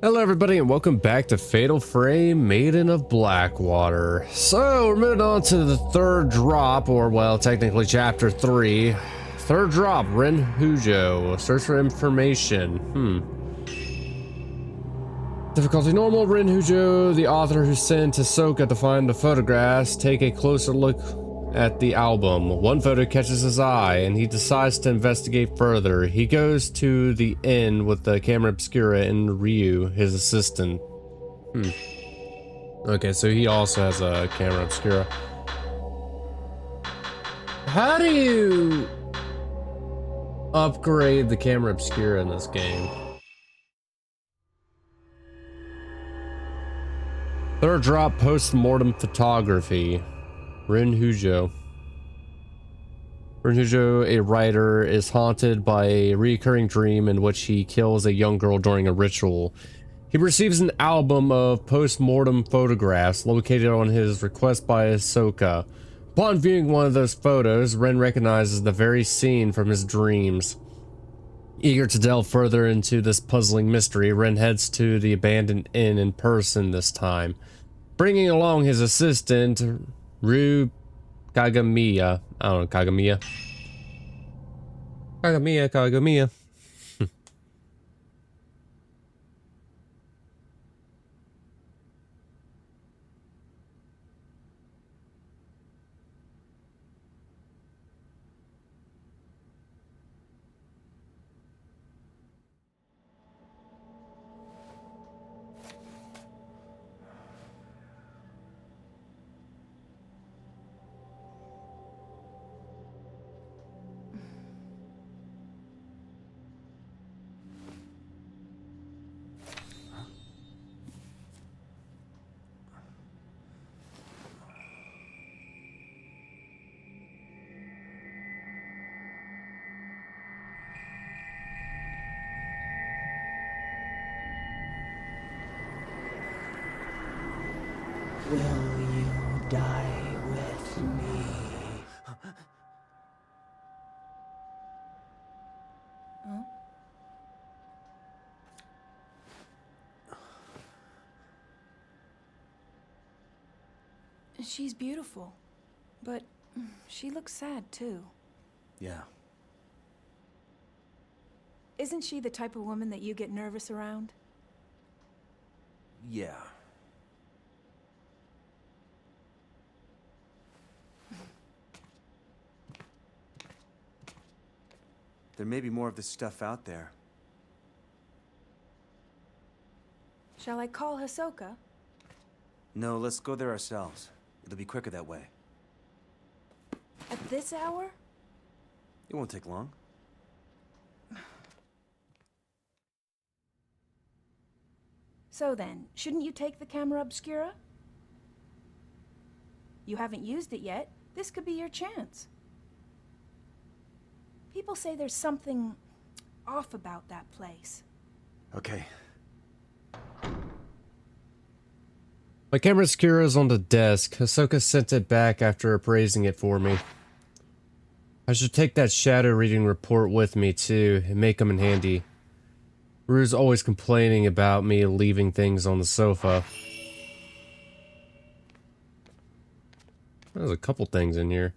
Hello everybody and welcome back to Fatal Frame Maiden of Blackwater. So we're moving on to the third drop, or well, technically chapter 3. Third drop, Ren Hujo. Search for information. Difficulty normal. Ren Hujo, the author who sent Hisoka to find the photographs, take a closer look at the album. One photo catches his eye and he decides to investigate further. He goes to the inn with the camera obscura and Ryu, his assistant. Okay, so he also has a camera obscura. How do you upgrade the camera obscura in this game? Third drop, post-mortem photography. Ren Hujo. Ren Hujo, a writer, is haunted by a recurring dream in which he kills a young girl during a ritual. He receives an album of post-mortem photographs located on his request by Hisoka. Upon viewing one of those photos, Ren recognizes the very scene from his dreams. Eager to delve further into this puzzling mystery, Ren heads to the abandoned inn in person this time, bringing along his assistant, Ryu Kagamiya. I don't know, Kagamiya. Kagamiya. Will you die with me? Huh? She's beautiful, but she looks sad too. Yeah. Isn't she the type of woman that you get nervous around? Yeah. There may be more of this stuff out there. Shall I call Hisoka? No, let's go there ourselves. It'll be quicker that way. At this hour? It won't take long. So then, shouldn't you take the camera obscura? You haven't used it yet. This could be your chance. People say there's something off about that place. Okay. My camera obscura is on the desk. Hisoka sent it back after appraising it for me. I should take that shadow reading report with me too. It may come in handy. Rue's always complaining about me leaving things on the sofa. There's a couple things in here.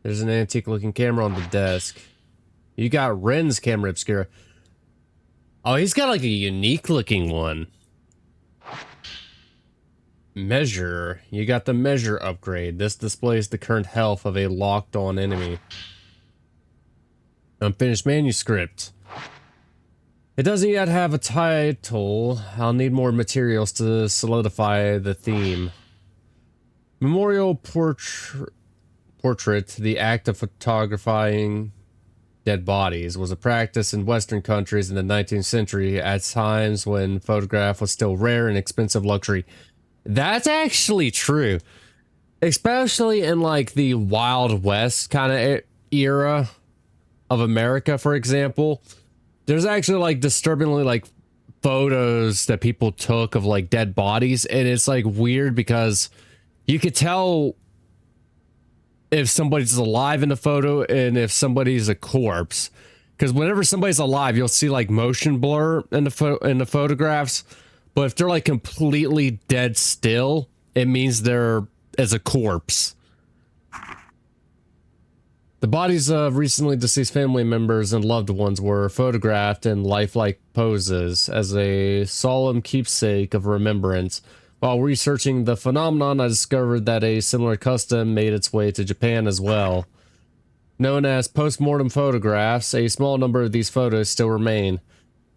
There's an antique looking camera on the desk. You got Ren's camera obscura. Oh, he's got like a unique looking one. Measure. You got the measure upgrade. This displays the current health of a locked on enemy. Unfinished manuscript. It doesn't yet have a title. I'll need more materials to solidify the theme. Memorial portrait. The act of photographing dead bodies was a practice in Western countries in the 19th century at times when photograph was still rare and expensive luxury. That's actually true. Especially in like the Wild West kind of era of America, for example. There's actually like disturbingly like photos that people took of like dead bodies, and it's like weird because you could tell if somebody's alive in the photo and if somebody's a corpse, Because whenever somebody's alive, you'll see like motion blur in the photographs. But if they're like completely dead still, it means they're as a corpse. The bodies of recently deceased family members and loved ones were photographed in lifelike poses as a solemn keepsake of remembrance. While researching the phenomenon, I discovered that a similar custom made its way to Japan as well. Known as post-mortem photographs, a small number of these photos still remain.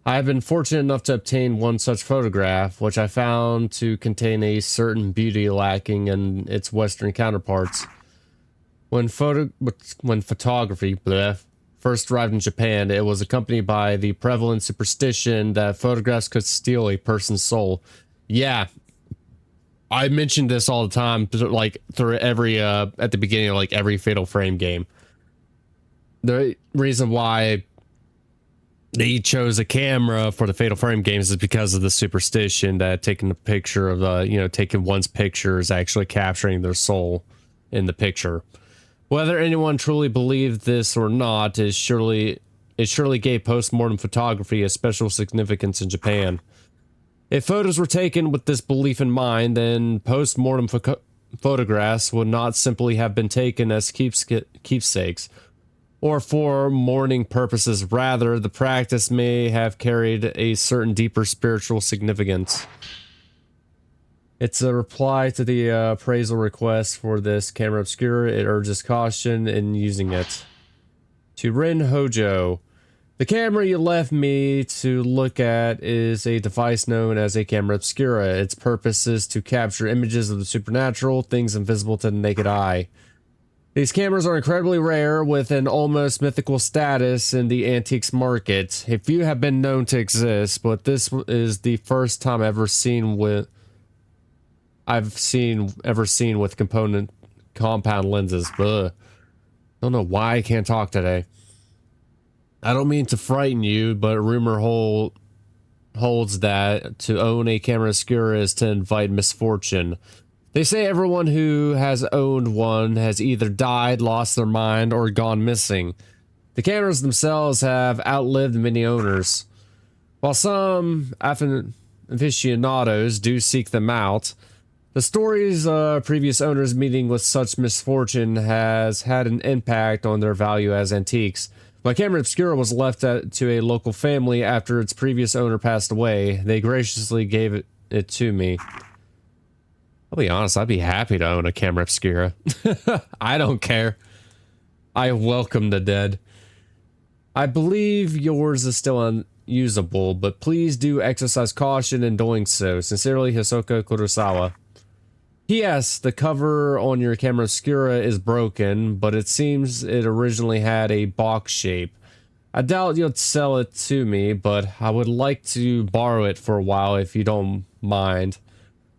I have been fortunate enough to obtain one such photograph, which I found to contain a certain beauty lacking in its Western counterparts. When photography first arrived in Japan, it was accompanied by the prevalent superstition that photographs could steal a person's soul. Yeah, I mentioned this all the time, like through every at the beginning of like every Fatal Frame game. The reason why they chose a camera for the Fatal Frame games is because of the superstition that taking the picture of taking one's picture is actually capturing their soul in the picture. Whether anyone truly believed this or not, it surely gave post-mortem photography a special significance in Japan. If photos were taken with this belief in mind, then post-mortem photographs would not simply have been taken as keepsakes, or for mourning purposes. Rather, the practice may have carried a certain deeper spiritual significance. It's a reply to the appraisal request for this camera obscura. It urges caution in using it. To Rin Hojo. The camera you left me to look at is a device known as a camera obscura. Its purpose is to capture images of the supernatural, things invisible to the naked eye. These cameras are incredibly rare, with an almost mythical status in the antiques market. A few have been known to exist, but this is the first time I've seen with compound lenses. Ugh. Don't know why I can't talk today. I don't mean to frighten you, but rumor holds that to own a camera obscura is to invite misfortune. They say everyone who has owned one has either died, lost their mind, or gone missing. The cameras themselves have outlived many owners. While some aficionados do seek them out, the stories of previous owners meeting with such misfortune has had an impact on their value as antiques. My camera obscura was left to a local family after its previous owner passed away. They graciously gave it to me. I'll be honest, I'd be happy to own a camera obscura. I don't care. I welcome the dead. I believe yours is still unusable, but please do exercise caution in doing so. Sincerely, Hisoka Kurosawa. P.S. The cover on your camera obscura is broken, but it seems it originally had a box shape. I doubt you'll sell it to me, but I would like to borrow it for a while if you don't mind.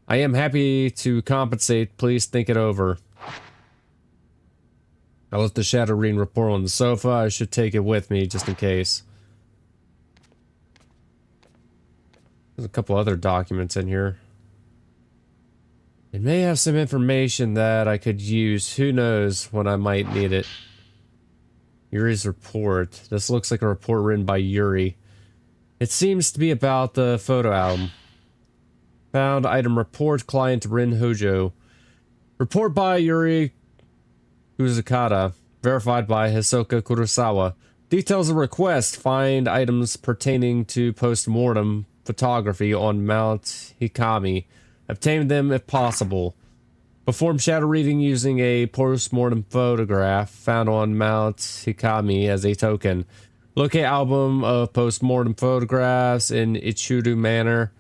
I am happy to compensate. Please think it over. I left the Shadow Reading report on the sofa. I should take it with me just in case. There's a couple other documents in here. It may have some information that I could use. Who knows when I might need it. Yuri's report. This looks like a report written by Yuri. It seems to be about the photo album. Found item report, client Rin Hojo. Report by Yuri Kuzukata. Verified by Hisoka Kurosawa. Details of request. Find items pertaining to post-mortem photography on Mount Hikami. Obtain them if possible. Perform shadow reading using a post-mortem photograph found on Mount Hikami as a token. Locate album of post-mortem photographs in Ichuru Manor.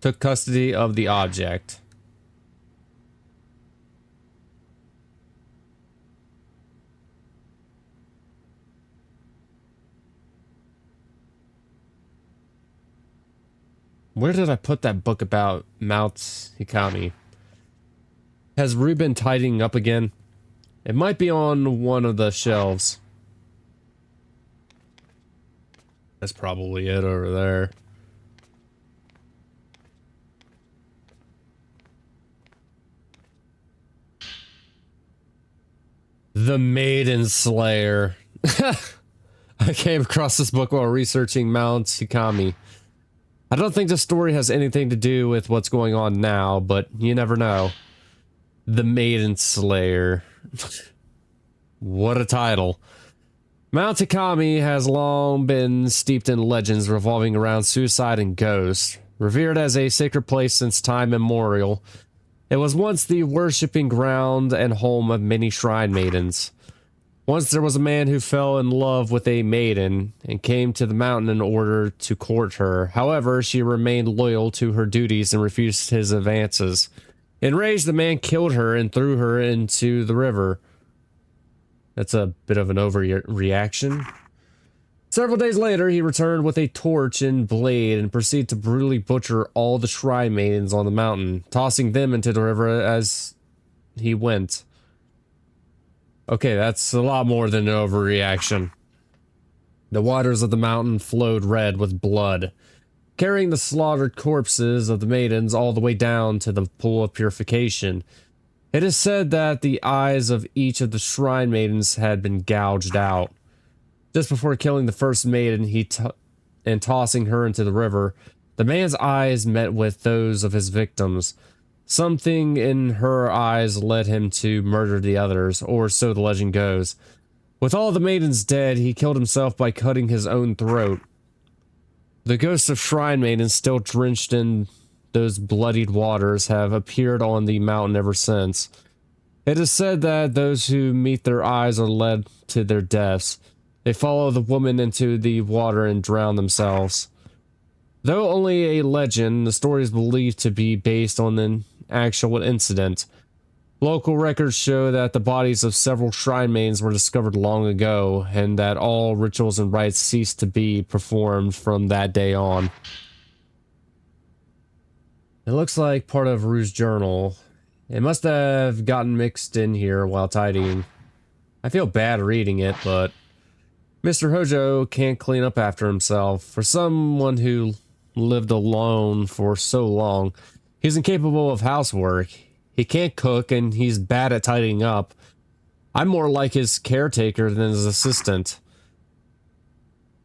Took custody of the object. Where did I put that book about Mount Hikami? Has Rue been tidying up again? It might be on one of the shelves. That's probably it over there. The Maiden Slayer. I came across this book while researching Mount Hikami. I don't think the story has anything to do with what's going on now, but you never know. The Maiden Slayer. What a title. Mount Hikami has long been steeped in legends revolving around suicide and ghosts. Revered as a sacred place since time immemorial, it was once the worshipping ground and home of many shrine maidens. Once there was a man who fell in love with a maiden and came to the mountain in order to court her. However, she remained loyal to her duties and refused his advances. Enraged, the man killed her and threw her into the river. That's a bit of an overreaction. Several days later, he returned with a torch and blade and proceeded to brutally butcher all the shrine maidens on the mountain, tossing them into the river as he went. Okay, that's a lot more than an overreaction. The waters of the mountain flowed red with blood, carrying the slaughtered corpses of the maidens all the way down to the pool of purification. It is said that the eyes of each of the shrine maidens had been gouged out. Just before killing the first maiden and tossing her into the river, the man's eyes met with those of his victims. Something in her eyes led him to murder the others, or so the legend goes. With all the maidens dead, he killed himself by cutting his own throat. The ghosts of shrine maidens, still drenched in those bloodied waters, have appeared on the mountain ever since. It is said that those who meet their eyes are led to their deaths. They follow the woman into the water and drown themselves. Though only a legend, the story is believed to be based on an actual incident. Local records show that the bodies of several shrine maidens were discovered long ago, and that all rituals and rites ceased to be performed from that day on. It looks like part of Rue's journal. It must have gotten mixed in here while tidying. I feel bad reading it, but Mr. Hojo can't clean up after himself. For someone who lived alone for so long, he's incapable of housework. He can't cook, and he's bad at tidying up. I'm more like his caretaker than his assistant.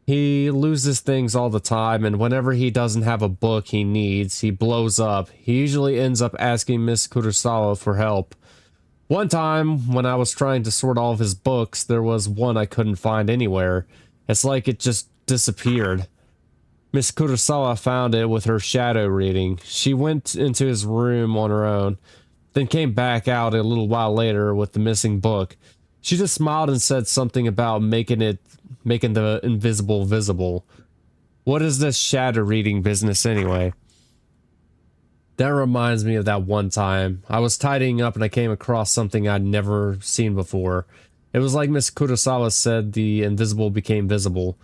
He loses things all the time, and whenever he doesn't have a book he needs, he blows up. He usually ends up asking Miss Kurosawa for help. One time, when I was trying to sort all of his books, there was one I couldn't find anywhere. It's like it just disappeared. Miss Kurosawa found it with her shadow reading. She went into his room on her own, then came back out a little while later with the missing book. She just smiled and said something about making the invisible visible. What is this shadow reading business anyway? That reminds me of that one time. I was tidying up and I came across something I'd never seen before. It was like Miss Kurosawa said, the invisible became visible.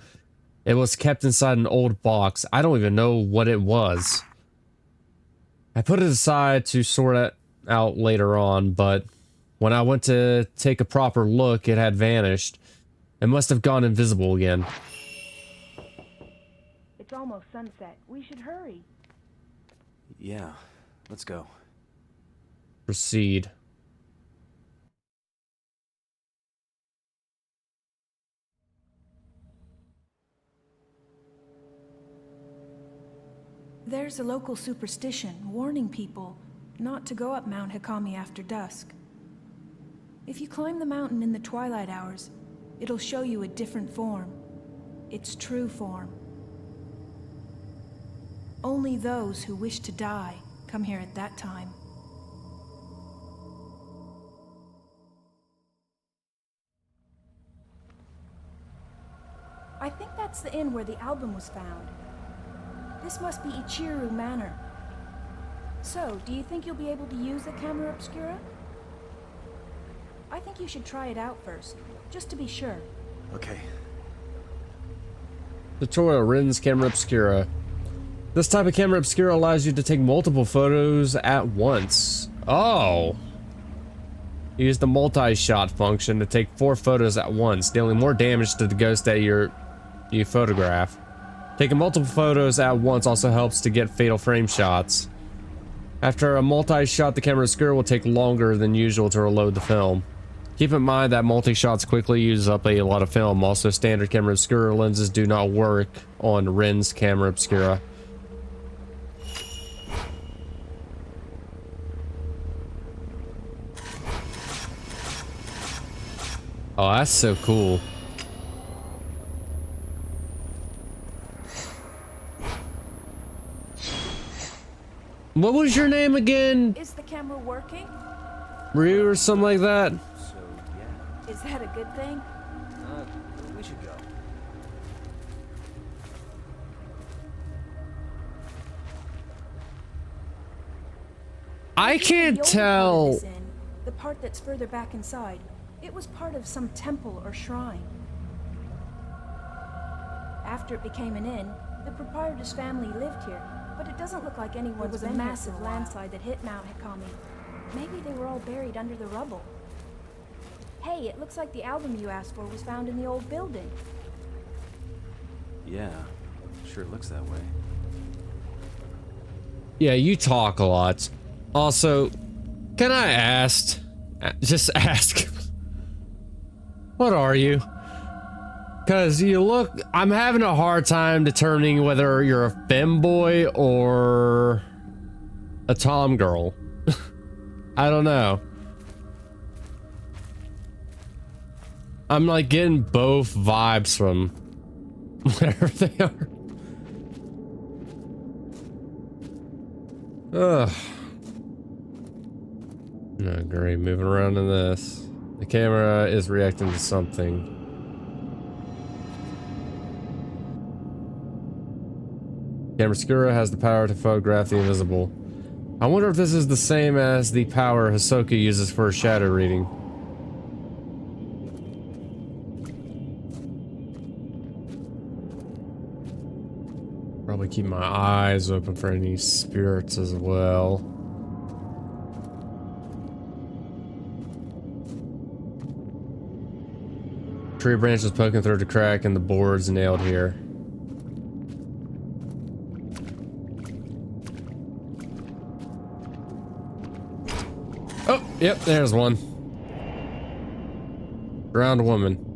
It was kept inside an old box. I don't even know what it was. I put it aside to sort it out later on, but when I went to take a proper look, it had vanished. It must have gone invisible again. It's almost sunset. We should hurry. Yeah, let's go. Proceed. There's a local superstition warning people not to go up Mount Hikami after dusk. If you climb the mountain in the twilight hours, it'll show you a different form. Its true form. Only those who wish to die come here at that time. I think that's the inn where the album was found. This must be Ichiru Manor. So, do you think you'll be able to use the camera obscura? I think you should try it out first, just to be sure. Okay. Tutorial Rin's Camera Obscura. This type of camera obscura allows you to take multiple photos at once. Oh! Use the multi-shot function to take 4 photos at once, dealing more damage to the ghost that you photograph. Taking multiple photos at once also helps to get fatal frame shots. After a multi-shot, the camera obscura will take longer than usual to reload the film. Keep in mind that multi-shots quickly use up a lot of film. Also, standard camera obscura lenses do not work on Ren's camera obscura. Oh, that's so cool. What was your name again? Is the camera working? Ryu or something like that? So, yeah. Is that a good thing? We should go. I can't The older part of tell. this inn, the part that's further back inside, it was part of some temple or shrine. After it became an inn, the proprietor's family lived here, but it doesn't look like anyone's been here. There was a massive landslide that hit Mount Hikami. Maybe they were all buried under the rubble. Hey, it looks like the album you asked for was found in the old building. Yeah, sure looks that way. Yeah, you talk a lot. Also, can I ask? Just ask. What are you? Because you look... I'm having a hard time determining whether you're a femboy or a tom girl. I don't know. I'm like getting both vibes from whatever they are. Ugh. Oh, great. Moving around in this. The camera is reacting to something. Camera obscura has the power to photograph the invisible. I wonder if this is the same as the power Hisoka uses for shadow reading. Probably keep my eyes open for any spirits as well. Tree branch is poking through the crack and the board's nailed here. Oh, yep, there's one. Drowned woman.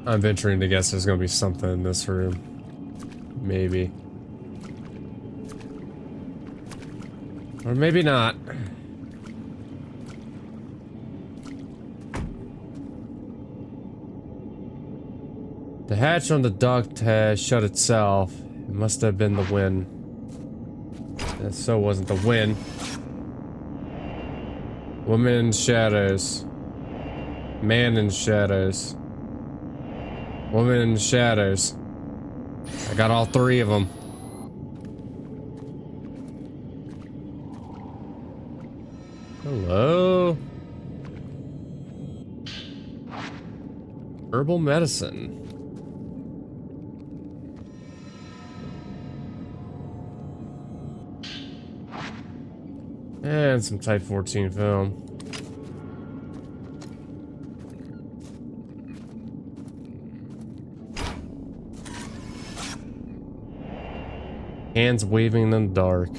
I'm venturing to guess there's gonna be something in this room. Maybe. Or maybe not. The hatch on the duct has shut itself. It must have been the wind. That so wasn't the wind. Woman in shadows. Man in shadows. Woman in the shadows. I got all three of them. Hello. Herbal medicine. And some Type 14 film. Hands waving in the dark.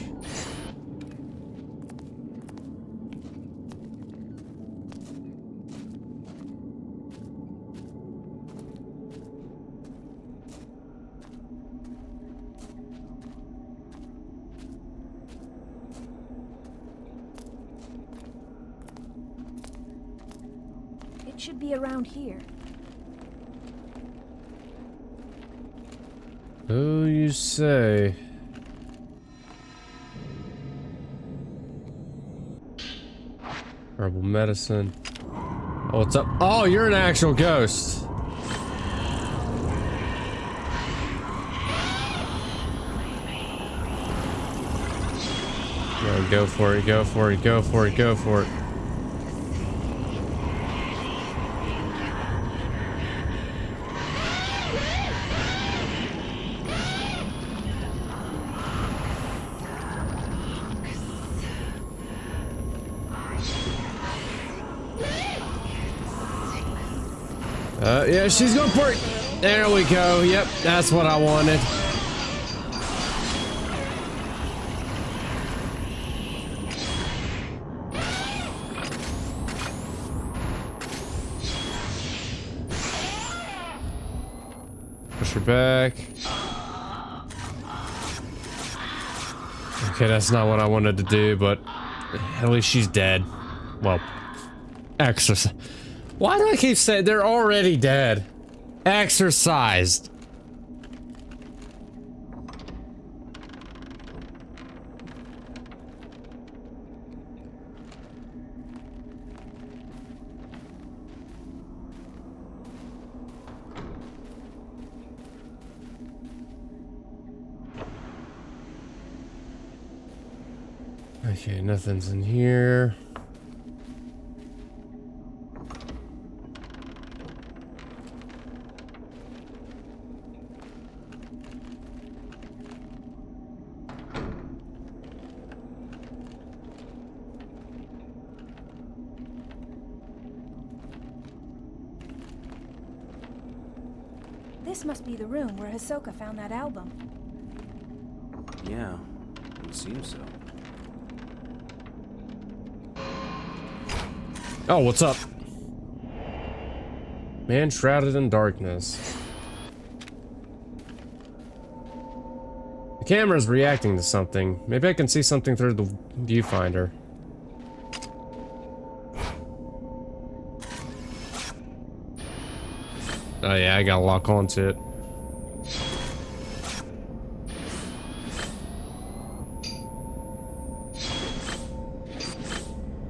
It should be around here. Oh, you say. Herbal medicine. Oh, what's up? Oh, you're an actual ghost. Yeah, go for it, go for it, go for it, go for it. Yeah, she's going for it. There we go. Yep, that's what I wanted. Push her back. Okay, that's not what I wanted to do, but at least she's dead. Well, exercise. Why do I keep saying they're already dead? Exercised. Okay, nothing's in here. This must be the room where Hisoka found that album. Yeah, it seems so. Oh, what's up? Man shrouded in darkness. The camera's reacting to something. Maybe I can see something through the viewfinder. Oh yeah, I gotta lock onto it.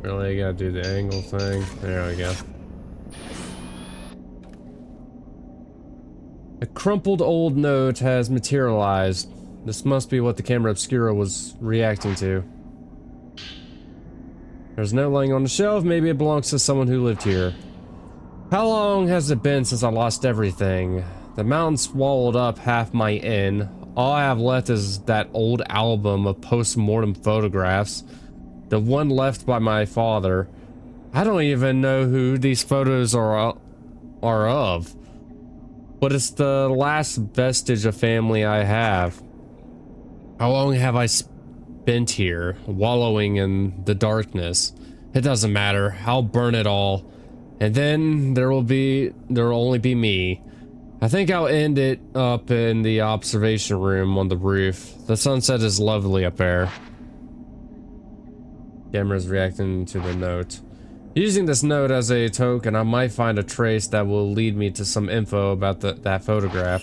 Really, I gotta do the angle thing. There we go. A crumpled old note has materialized. This must be what the camera obscura was reacting to. There's a note laying on the shelf. Maybe it belongs to someone who lived here. How long has it been since I lost everything? The mountain swallowed up half my inn. All I have left is that old album of post-mortem photographs. The one left by my father. I don't even know who these photos are of. But it's the last vestige of family I have. How long have I spent here, wallowing in the darkness? It doesn't matter. I'll burn it all. And then there'll only be me. I think I'll end it up in the observation room on the roof. The sunset is lovely up there. Camera's reacting to the note. Using this note as a token, I might find a trace that will lead me to some info about that photograph.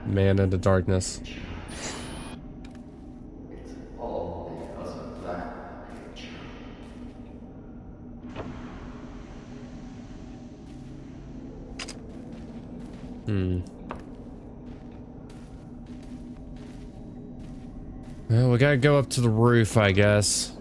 Man in the darkness. Well, we gotta go up to the roof, I guess.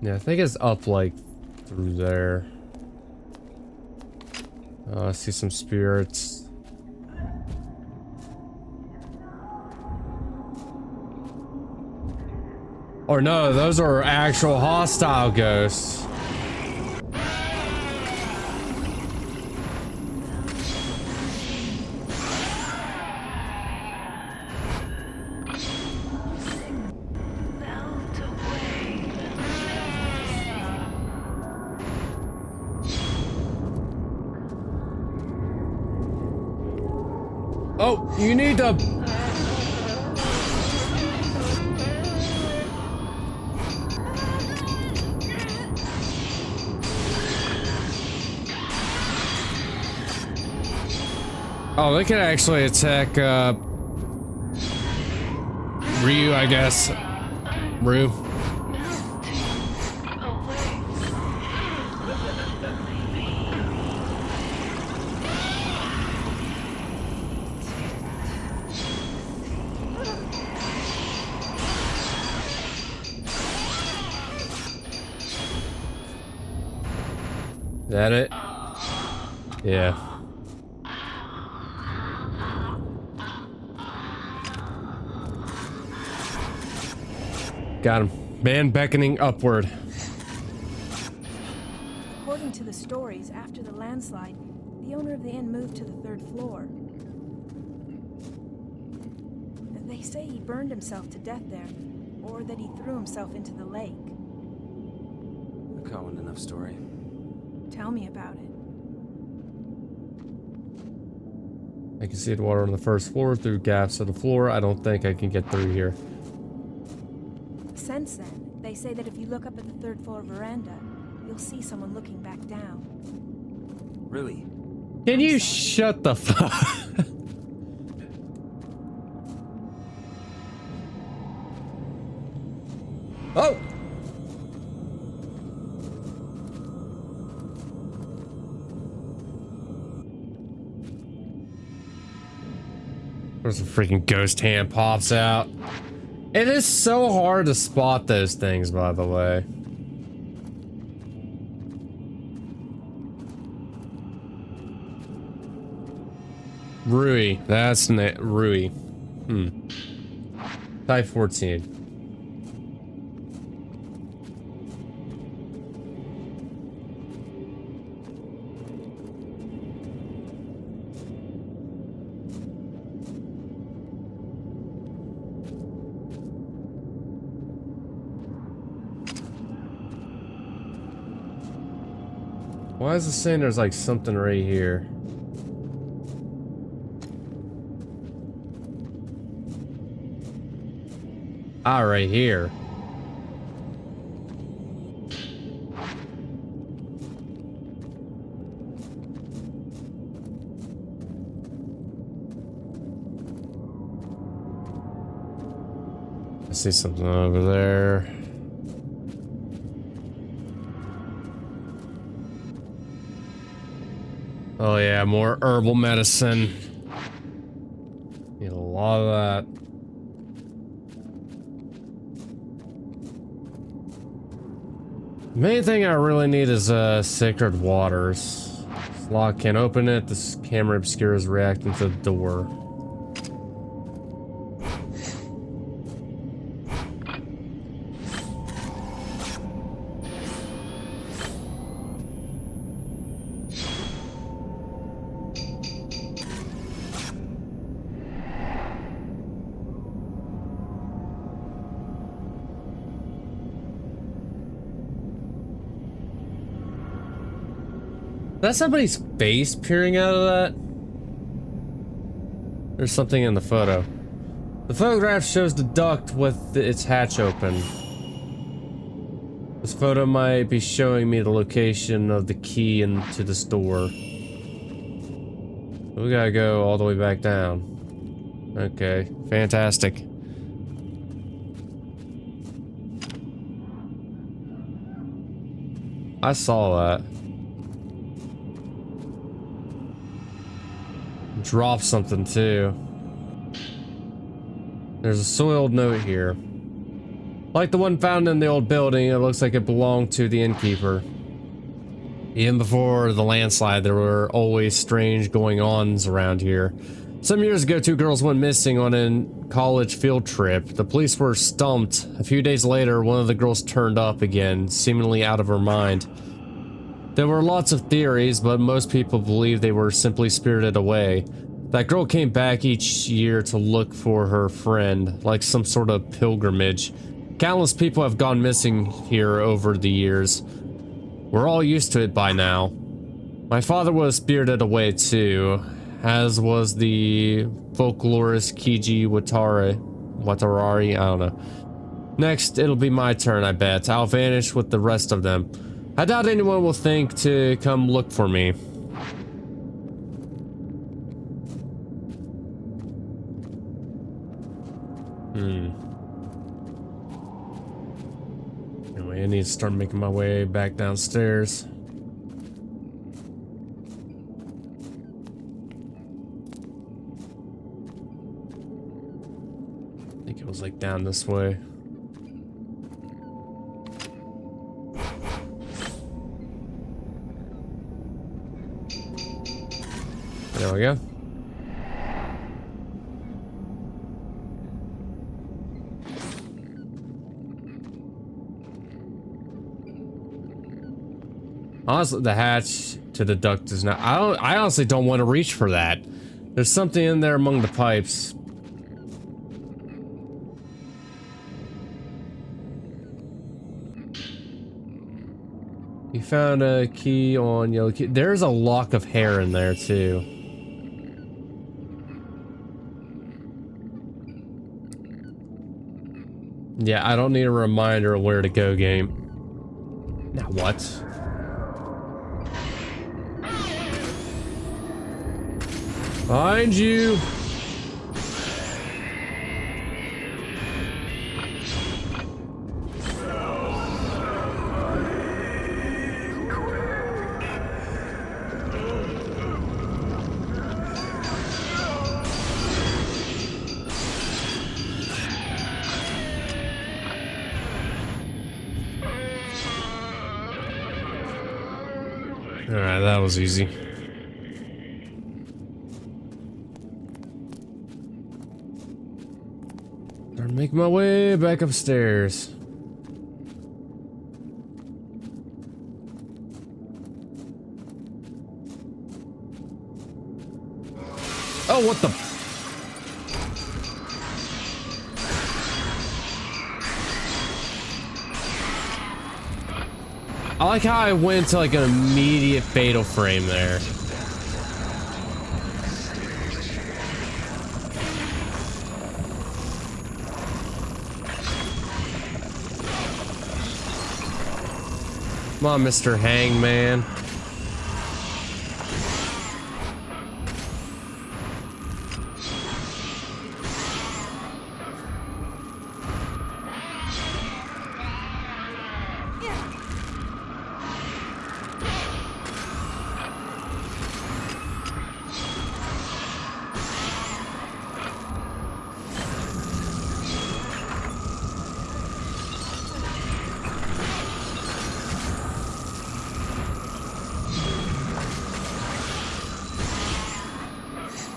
Yeah, I think it's up like through there. I see some spirits. Or no, those are actual hostile ghosts. Oh, you need to... Oh, they can actually attack, Ryu, I guess. Ryu. that it? Yeah. Got him. Man beckoning upward. According to the stories, after the landslide, the owner of the inn moved to the 3rd floor. They say he burned himself to death there, or that he threw himself into the lake. A common enough story. Tell me about it. I can see the water on the 1st floor through gaps of the floor. I don't think I can get through here. Since then, they say that if you look up at the 3rd floor veranda, you'll see someone looking back down. Really? Can you shut the fuck? Oh! There's a freaking ghost hand pops out. It is so hard to spot those things, by the way. Rui. That's Rui. Type 14. Why is it saying there's like something right here? Ah, right here. I see something over there. Oh yeah, more herbal medicine. Need a lot of that. Main thing I really need is sacred waters. This lock can't open it. This camera obscura is reacting to the door. Is that somebody's face peering out of that? There's something in the photo. The photograph shows the duct with its hatch open. This photo might be showing me the location of the key into this door. We gotta go all the way back down. Okay, fantastic. I saw that. Drop something too. There's a soiled note here. Like the one found in the old building, it looks like it belonged to the innkeeper. Even before the landslide, there were always strange going-ons around here. Some years ago, 2 girls went missing on a college field trip. The police were stumped. A few days later, one of the girls turned up again, seemingly out of her mind. There were lots of theories, but most people believe they were simply spirited away. That girl came back each year to look for her friend, like some sort of pilgrimage. Countless people have gone missing here over the years. We're all used to it by now. My father was spirited away too, as was the folklorist Kiji Watarari, I don't know. Next, it'll be my turn, I bet. I'll vanish with the rest of them. I doubt anyone will think to come look for me. Anyway, I need to start making my way back downstairs. I think it was like down this way. There we go. Honestly, the hatch to the duct is not. I honestly don't want to reach for that. There's something in there among the pipes. You found a key on yellow key. There's a lock of hair in there too. Yeah, I don't need a reminder of where to go, game. Now what? Behind you! Alright, that was easy. I'm making my way back upstairs. Oh, what the? I like how I went to like an immediate fatal frame there. Come on, Mr. Hangman.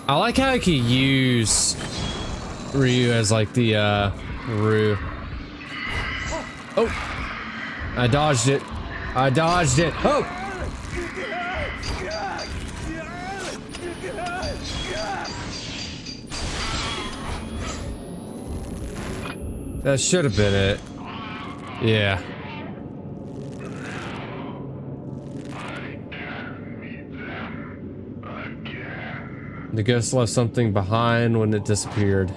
I like how I could use Ryu as like the Ryu. Oh! I dodged it. I dodged it. Oh! That should have been it. Yeah. The ghost left something behind when it disappeared.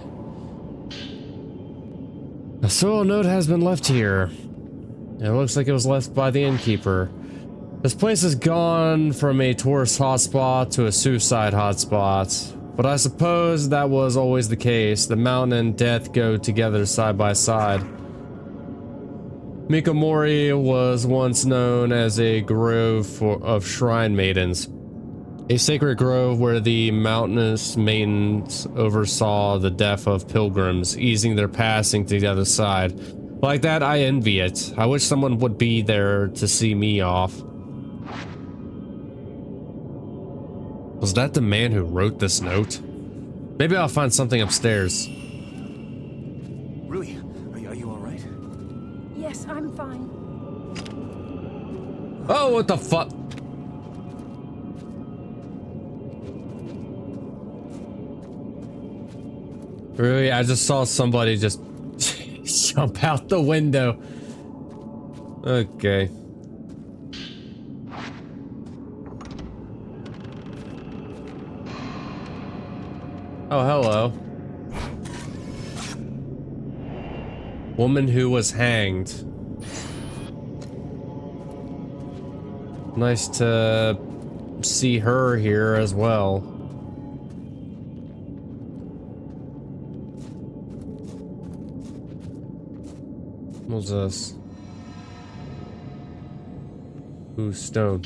A soil note has been left here. It looks like it was left by the innkeeper. This place has gone from a tourist hotspot to a suicide hotspot. But I suppose that was always the case. The mountain and death go together side by side. Mikomori was once known as a grove of shrine maidens. A sacred grove where the mountainous maidens oversaw the death of pilgrims, easing their passing to the other side. Like that, I envy it. I wish someone would be there to see me off. Was that the man who wrote this note? Maybe I'll find something upstairs. Rui, are you all right? Yes, I'm fine. Oh, what the fuck? Really? I just saw somebody just jump out the window. Okay. Oh, hello. Woman who was hanged. Nice to see her here as well. What's this? Ooh, stone.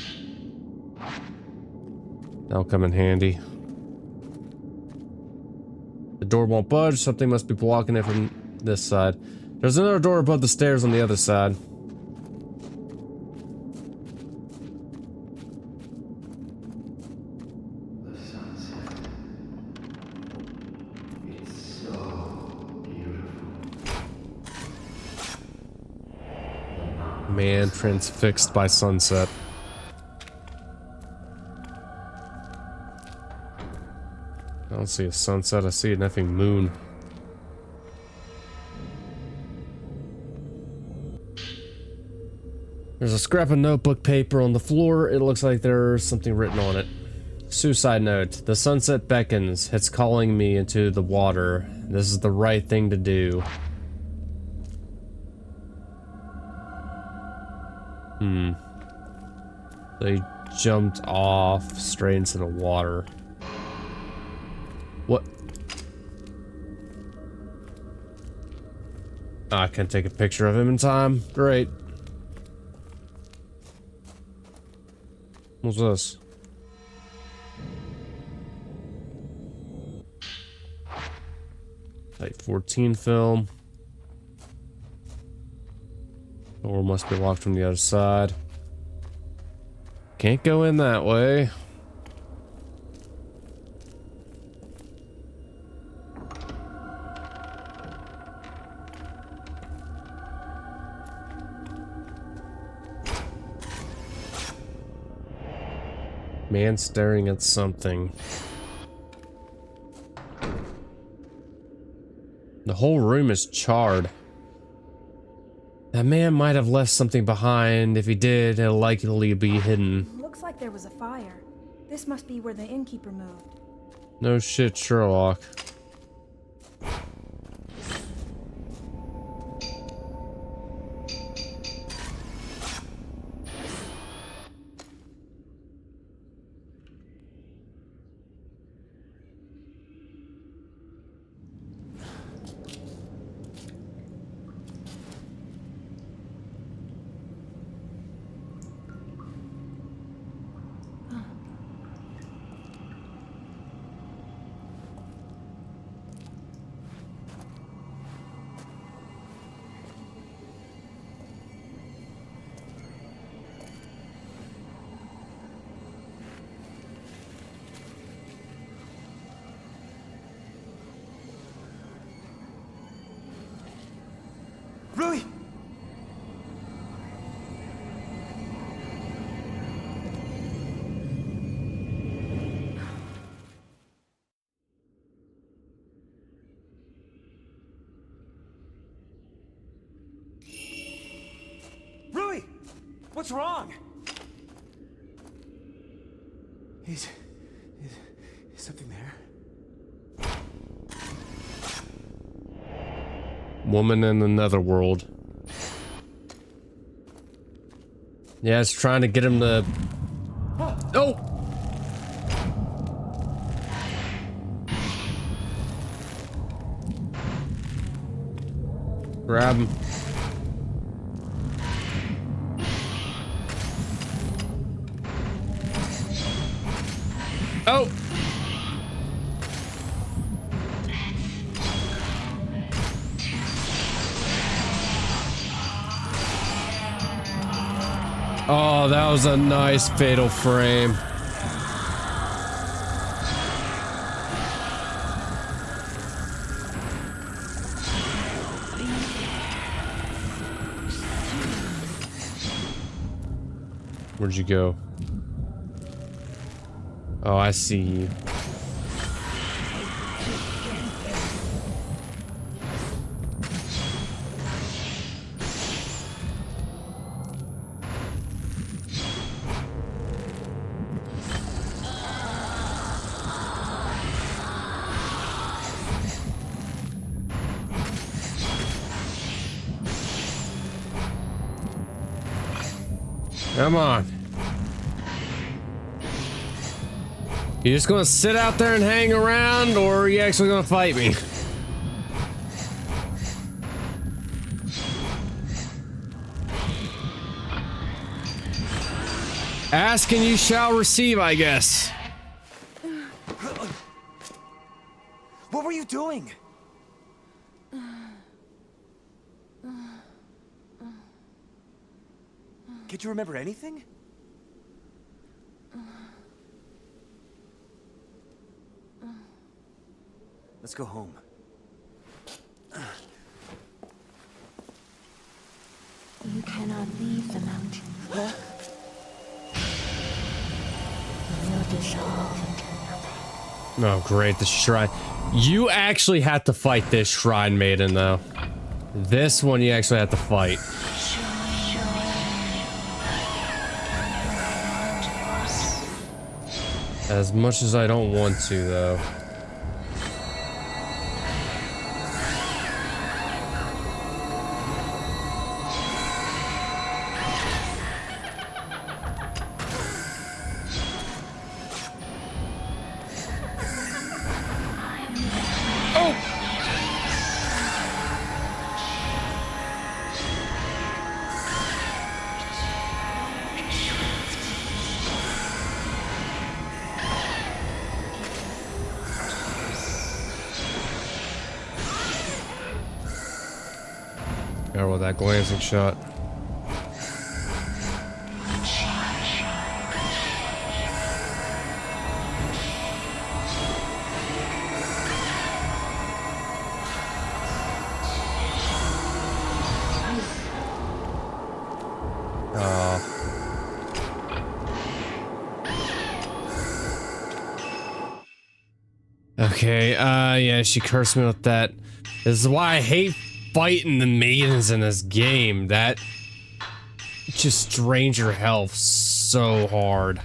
That'll come in handy. The door won't budge. Something must be blocking it from this side. There's another door above the stairs on the other side. Man transfixed by sunset. I don't see a sunset, I see an effing moon. There's a scrap of notebook paper on the floor. It looks like there's something written on it. Suicide note. The sunset beckons. It's calling me into the water. This is the right thing to do. They jumped off straight into the water. What? Oh, I can't take a picture of him in time. Great. What's this? Type 14 film. Door must be locked from the other side. Can't go in that way. Man staring at something. The whole room is charred. That man might have left something behind. If he did, it'll likely be hidden. Looks like there was a fire. This must be where the innkeeper moved. No shit, Sherlock. Rui! Rui! What's wrong? Is something there? Woman in another world. Yeah, it's trying to get him to... Oh! Grab him. Oh! Oh, that was a nice fatal frame. Where'd you go? Oh, I see you. Come on. You just gonna sit out there and hang around, or are you actually gonna fight me? Ask and you shall receive, I guess. What were you doing? Can't you remember anything? Let's go home. You cannot leave the mountain. Look. Will dissolve into nothing. Oh, great, the shrine. You actually had to fight this shrine maiden, though. This one you actually have to fight. As much as I don't want to, though. Careful with that glancing shot. Okay, yeah, she cursed me with that. This is why I hate fighting the maidens in this game. That just drains your health so hard.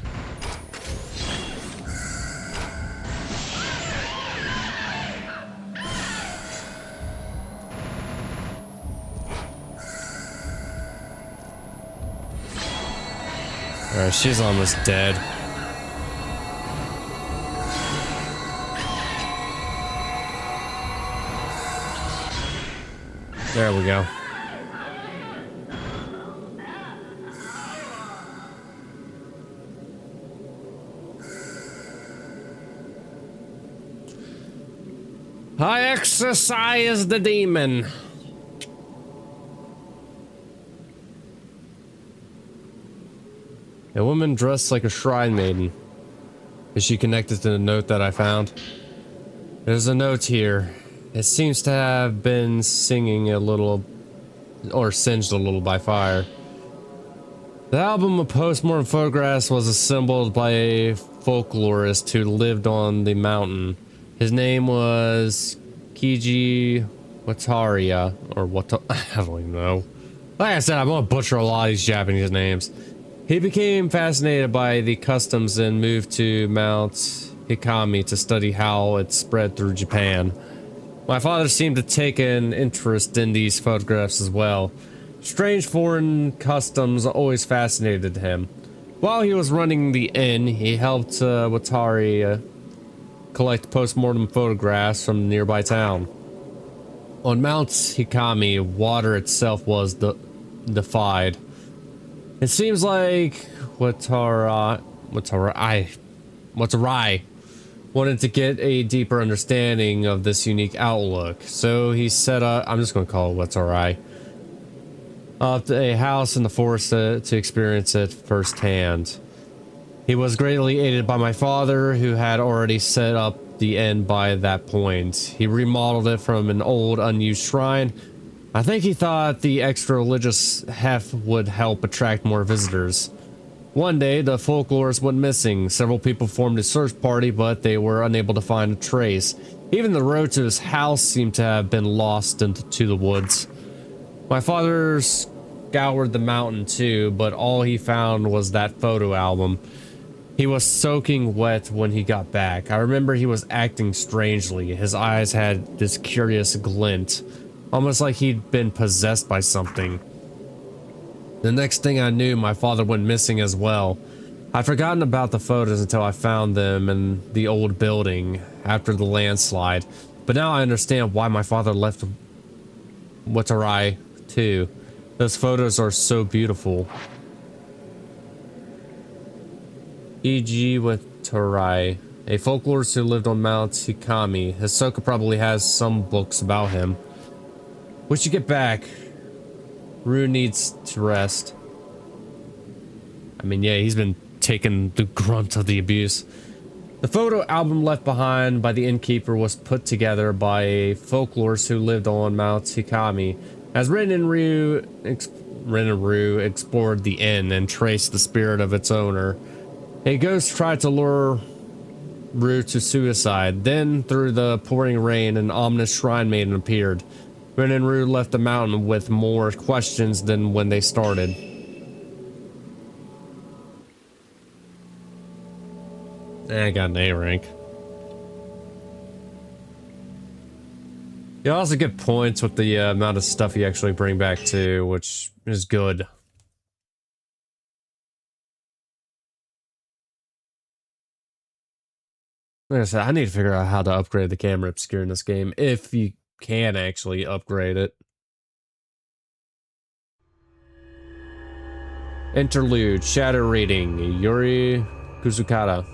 Alright, she's almost dead. There we go. I exorcise the demon. A woman dressed like a shrine maiden. Is she connected to the note that I found? There's a note here. It seems to have been singing a little, or singed a little by fire. The album of postmortem photographs was assembled by a folklorist who lived on the mountain. His name was Kiji Wataria, or what? I don't even know. Like I said, I'm gonna butcher a lot of these Japanese names. He became fascinated by the customs and moved to Mount Hikami to study how it spread through Japan. My father seemed to take an interest in these photographs as well. Strange foreign customs always fascinated him. While he was running the inn, he helped Watari collect post-mortem photographs from the nearby town. On Mount Hikami, water itself was defied. It seems like Watari wanted to get a deeper understanding of this unique outlook, so he set up, I'm just going to call it Watari, up a house in the forest to experience it firsthand. He was greatly aided by my father, who had already set up the inn by that point. He remodeled it from an old, unused shrine. I think he thought the extra religious heft would help attract more visitors. One day, the folklorist went missing. Several people formed a search party, but they were unable to find a trace. Even the road to his house seemed to have been lost into the woods. My father scoured the mountain too, but all he found was that photo album. He was soaking wet when he got back. I remember he was acting strangely. His eyes had this curious glint, almost like he'd been possessed by something. The next thing I knew, my father went missing as well. I'd forgotten about the photos until I found them in the old building after the landslide. But now I understand why my father left Watarai too. Those photos are so beautiful. E.G. Watarai, a folklorist who lived on Mount Hikami. Hisoka probably has some books about him. We should get back. Rue needs to rest. I mean, yeah, he's been taking the brunt of the abuse. The photo album left behind by the innkeeper was put together by a folklorist who lived on Mount Hikami. As written in Rue Rinneru explored the inn and traced the spirit of its owner. A ghost tried to lure Rue to suicide. Then, through the pouring rain, an ominous shrine maiden appeared. Rin and Rue left the mountain with more questions than when they started. I got an A rank. You also get points with the amount of stuff you actually bring back too, which is good. Like I said, I need to figure out how to upgrade the camera obscure in this game, if you can actually upgrade it. Interlude, Shadow Reading, Yuri Kuzukata.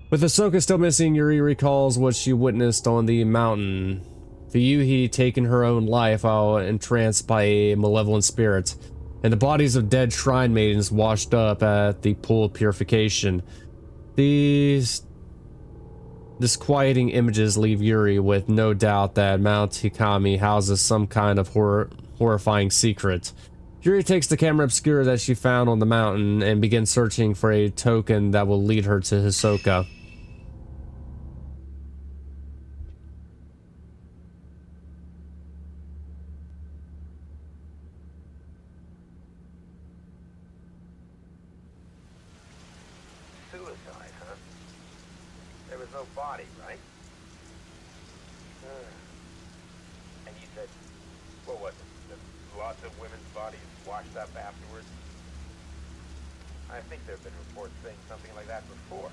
With Ahsoka still missing, Yuri recalls what she witnessed on the mountain. Fuyuhi taking her own life while entranced by a malevolent spirit, and the bodies of dead shrine maidens washed up at the pool of purification. These disquieting images leave Yuri with no doubt that Mount Hikami houses some kind of horrifying secret. Yuri takes the camera obscura that she found on the mountain and begins searching for a token that will lead her to Hisoka. Suicide, huh? There was no body, right? And you said, what was it? That lots of women's bodies washed up afterwards? I think there have been reports saying something like that before.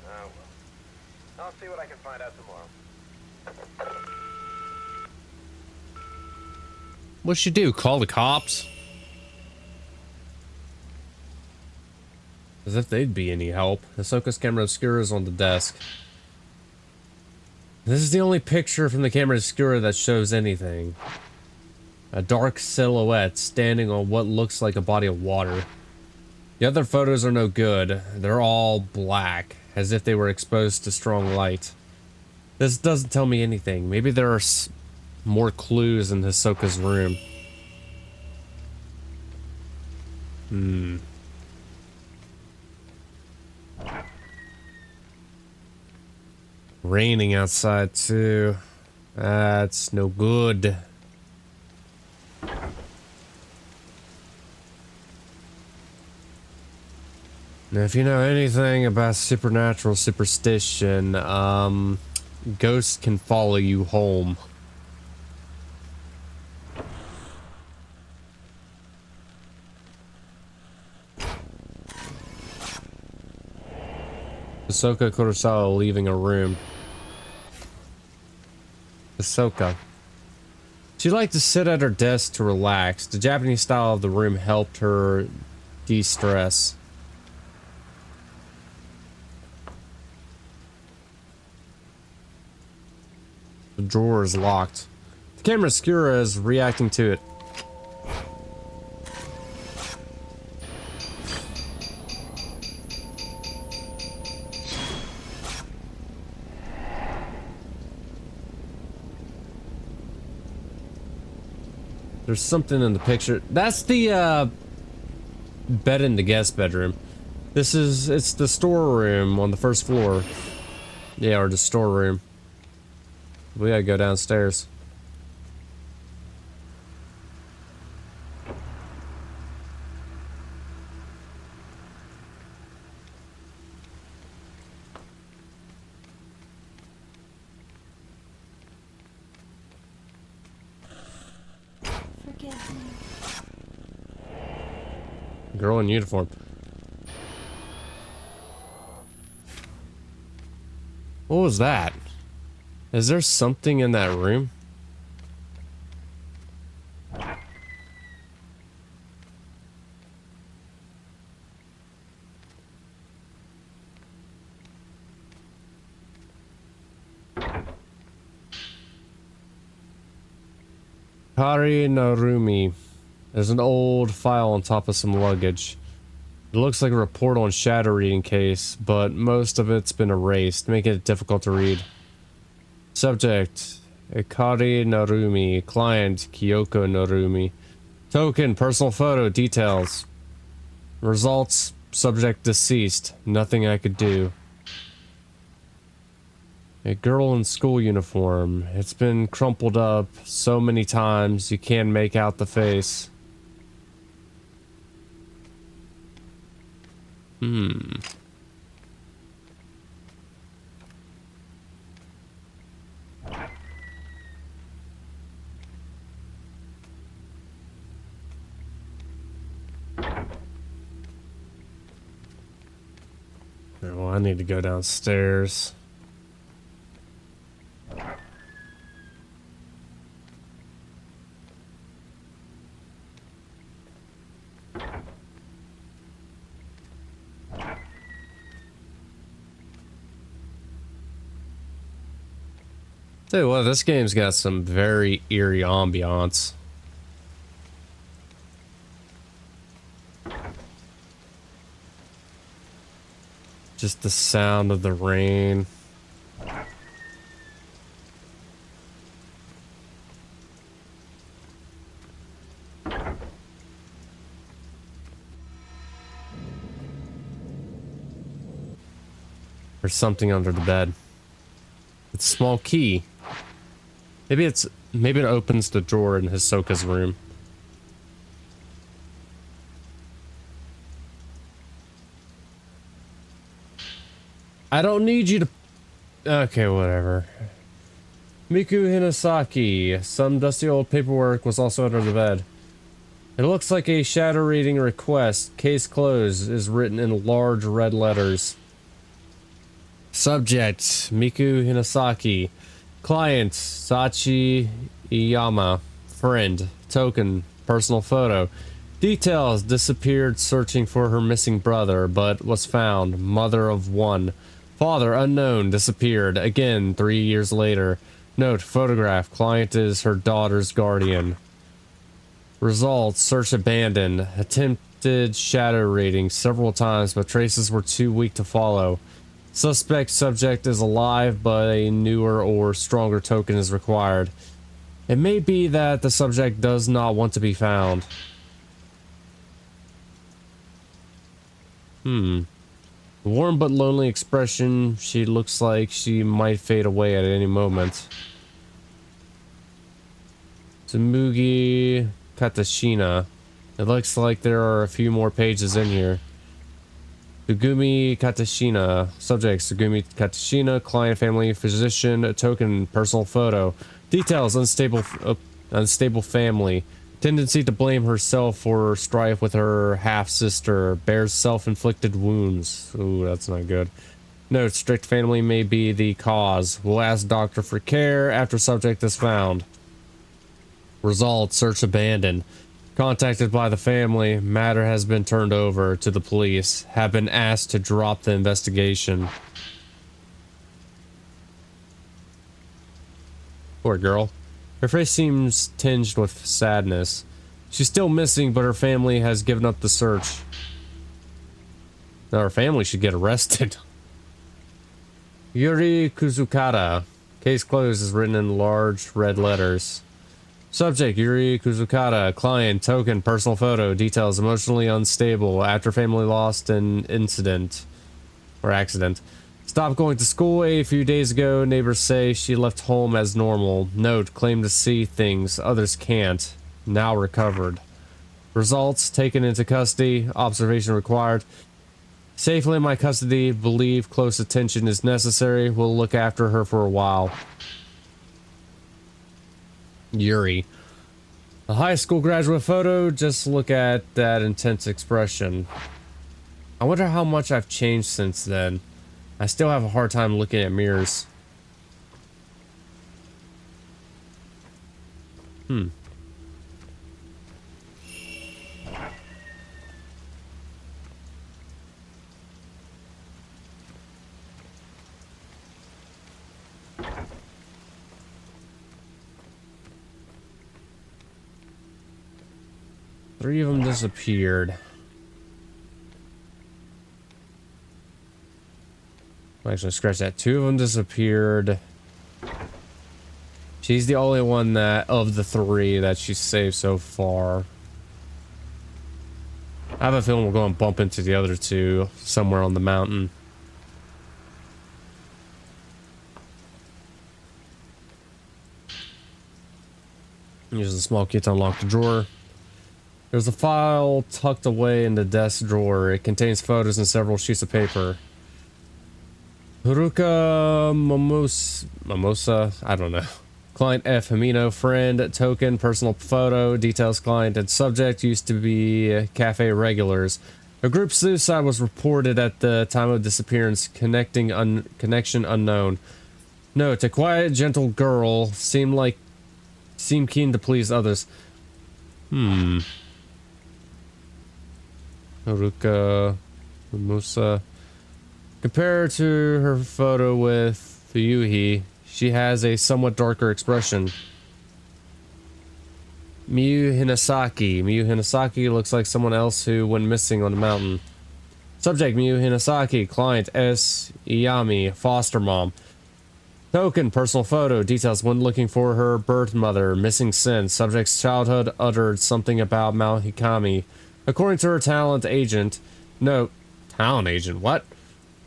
Oh, well. I'll see what I can find out tomorrow. What'd she do? Call the cops? As if they'd be any help. Ahsoka's camera obscura is on the desk. This is the only picture from the camera obscura that shows anything. A dark silhouette standing on what looks like a body of water. The other photos are no good. They're all black, as if they were exposed to strong light. This doesn't tell me anything. Maybe there are more clues in Hisoka's room. Raining outside too. That's no good. Now, if you know anything about supernatural superstition, ghosts can follow you home. Ahsoka Kurosawa leaving a room. Ahsoka. She liked to sit at her desk to relax. The Japanese style of the room helped her de-stress. The drawer is locked. The camera obscura is reacting to it. There's something in the picture. That's the bed in the guest bedroom. It's the storeroom on the first floor. Yeah, or the storeroom. We gotta go downstairs. Forgive me. Girl in uniform. What was that? Is there something in that room? Kari Narumi. There's an old file on top of some luggage. It looks like a report on shadow reading case, but most of it's been erased, making it difficult to read. Subject: Ikari Narumi. Client, Kyoko Narumi. Token, personal photo, details. Results, subject deceased. Nothing I could do. A girl in school uniform. It's been crumpled up so many times you can't make out the face. Well, I need to go downstairs. Tell you what, this game's got some very eerie ambiance. Just the sound of the rain. There's something under the bed. It's a small key. Maybe it opens the drawer in Hisoka's room. I don't need you to... Okay, whatever. Miku Hinasaki. Some dusty old paperwork was also under the bed. It looks like a shadow reading request. Case closed is written in large red letters. Subject, Miku Hinasaki. Client, Sachi Iyama. Friend, token, personal photo. Details, disappeared searching for her missing brother, but was found. Mother of one. Father, unknown, disappeared. Again, 3 years later. Note, photograph, client is her daughter's guardian. Results, search abandoned. Attempted shadow reading several times, but traces were too weak to follow. Suspect subject is alive, but a newer or stronger token is required. It may be that the subject does not want to be found. Warm but lonely expression. She looks like she might fade away at any moment. Tsumugi Katashina. It looks like there are a few more pages in here. Sugumi Katashina. Subject, Sugumi Katashina. Client, family, physician, token, personal photo. Details, unstable family. Tendency to blame herself for strife with her half-sister. Bears self-inflicted wounds. Ooh, that's not good. Note, strict family may be the cause. We'll ask doctor for care after subject is found. Result, search abandoned. Contacted by the family, matter has been turned over to the police. Have been asked to drop the investigation. Poor girl. Her face seems tinged with sadness. She's still missing, but her family has given up the search. Now her family should get arrested. Yuri Kuzukata. Case closed is written in large red letters. Subject, Yuri Kuzukata. Client, token, personal photo. Details, emotionally unstable. After family lost an incident. Or accident. Stopped going to school a few days ago. Neighbors say she left home as normal. Note, claim to see things others can't. Now recovered. Results, taken into custody. Observation required. Safely in my custody. Believe close attention is necessary. We'll look after her for a while. Yuri. A high school graduate photo. Just look at that intense expression. I wonder how much I've changed since then. I still have a hard time looking at mirrors. 3 of them disappeared. Actually, scratch that. 2 of them disappeared. She's the only one that, of the three, that she's saved so far. I have a feeling we'll go and bump into the other two somewhere on the mountain. Use a small key to unlock the drawer. There's a file tucked away in the desk drawer. It contains photos and several sheets of paper. Haruka Mimosa, I don't know. Client F, Himino, friend, token, personal photo, details client, and subject used to be cafe regulars. A group suicide was reported at the time of disappearance, connection unknown. Note, a quiet, gentle girl, seemed keen to please others. Haruka Mimosa. Compared to her photo with Yuhi, she has a somewhat darker expression. Miyu Hinasaki. Miyu Hinasaki looks like someone else who went missing on the mountain. Subject Miyu Hinasaki. Client S. Iyami. Foster mom. Token. Personal photo. Details when looking for her birth mother. Missing since. Subject's childhood uttered something about Mount Hikami. According to her talent agent. Note. Talent agent? What?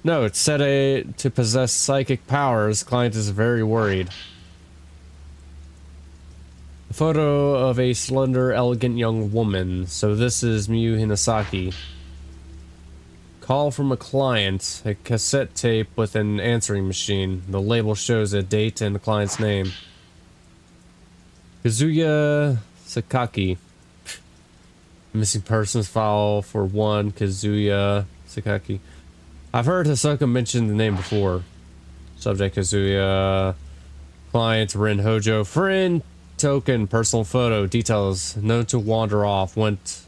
No, it's said to possess psychic powers. Client is very worried. A photo of a slender, elegant young woman. So this is Miyu Hinasaki. Call from a client. A cassette tape with an answering machine. The label shows a date and the client's name. Kazuya Sakaki. Missing persons file for one Kazuya Sakaki. I've heard Hisoka mention the name before. Subject Kazuya. Client Rin Hojo. Friend. Token. Personal photo. Details. Known to wander off. Went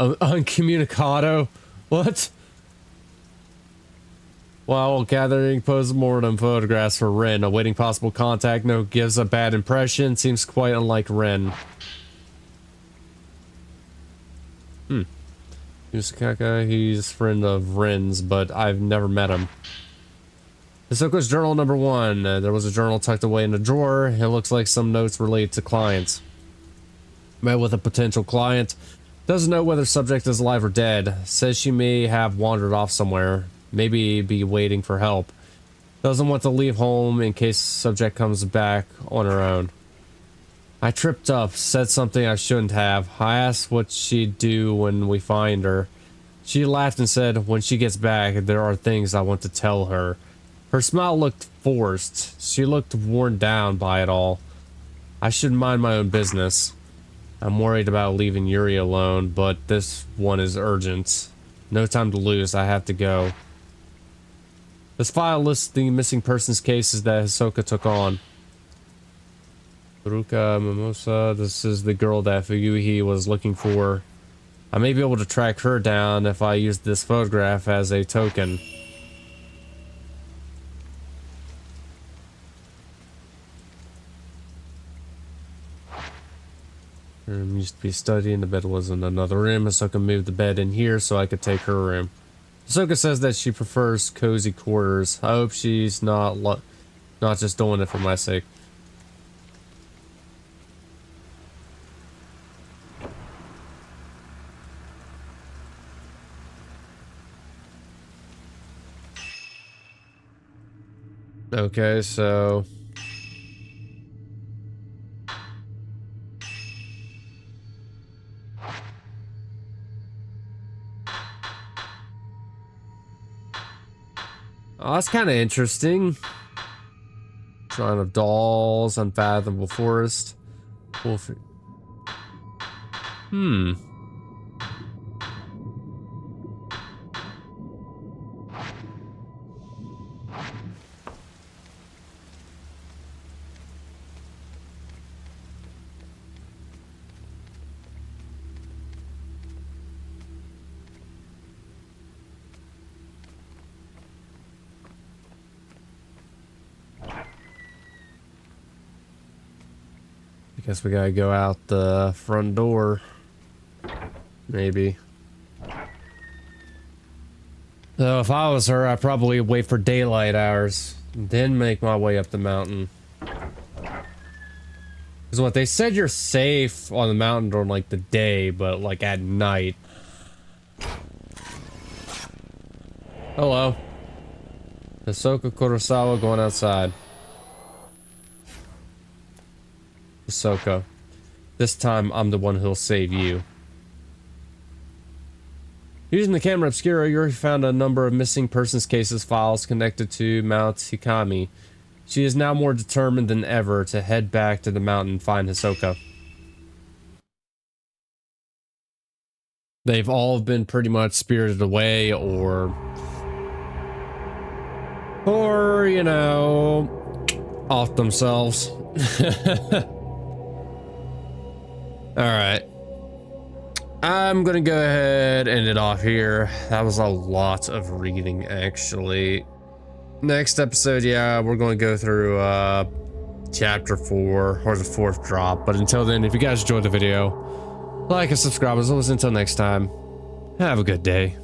uncommunicado. What? While gathering post-mortem photographs for Rin. Awaiting possible contact. No, gives a bad impression. Seems quite unlike Rin. Yusukaka, he's a friend of Rin's, but I've never met him. Hisoka's journal number 1. There was a journal tucked away in a drawer. It looks like some notes related to clients. Met with a potential client. Doesn't know whether subject is alive or dead. Says she may have wandered off somewhere. Maybe be waiting for help. Doesn't want to leave home in case subject comes back on her own. I tripped up, said something I shouldn't have. I asked what she'd do when we find her. She laughed and said, when she gets back, there are things I want to tell her. Her smile looked forced. She looked worn down by it all. I should mind my own business. I'm worried about leaving Yuri alone, but this one is urgent. No time to lose, I have to go. This file lists the missing persons cases that Hisoka took on. Haruka Mimosa, this is the girl that Fuyuhi was looking for. I may be able to track her down if I use this photograph as a token. Her room used to be a study and the bed was in another room. Hisoka moved the bed in here so I could take her room. Hisoka says that she prefers cozy quarters. I hope she's not just doing it for my sake. Okay, so oh, that's kind of interesting. Shrine of Dolls, Unfathomable Forest. Wolf. I guess we gotta go out the front door. Maybe. So if I was her, I'd probably wait for daylight hours, then make my way up the mountain. Because what they said, you're safe on the mountain during like the day, but like at night. Hello. Hisoka Kurosawa going outside. Hisoka. This time I'm the one who'll save you. Using the camera obscura, you found a number of missing persons cases files connected to Mount Hikami. She is now more determined than ever to head back to the mountain and find Hisoka. They've all been pretty much spirited away or you know, off themselves. Alright. I'm gonna go ahead and end it off here. That was a lot of reading, actually. Next episode, yeah, we're going to go through chapter 4 or the 4th drop. But until then, if you guys enjoyed the video, like and subscribe. As always, until next time, have a good day.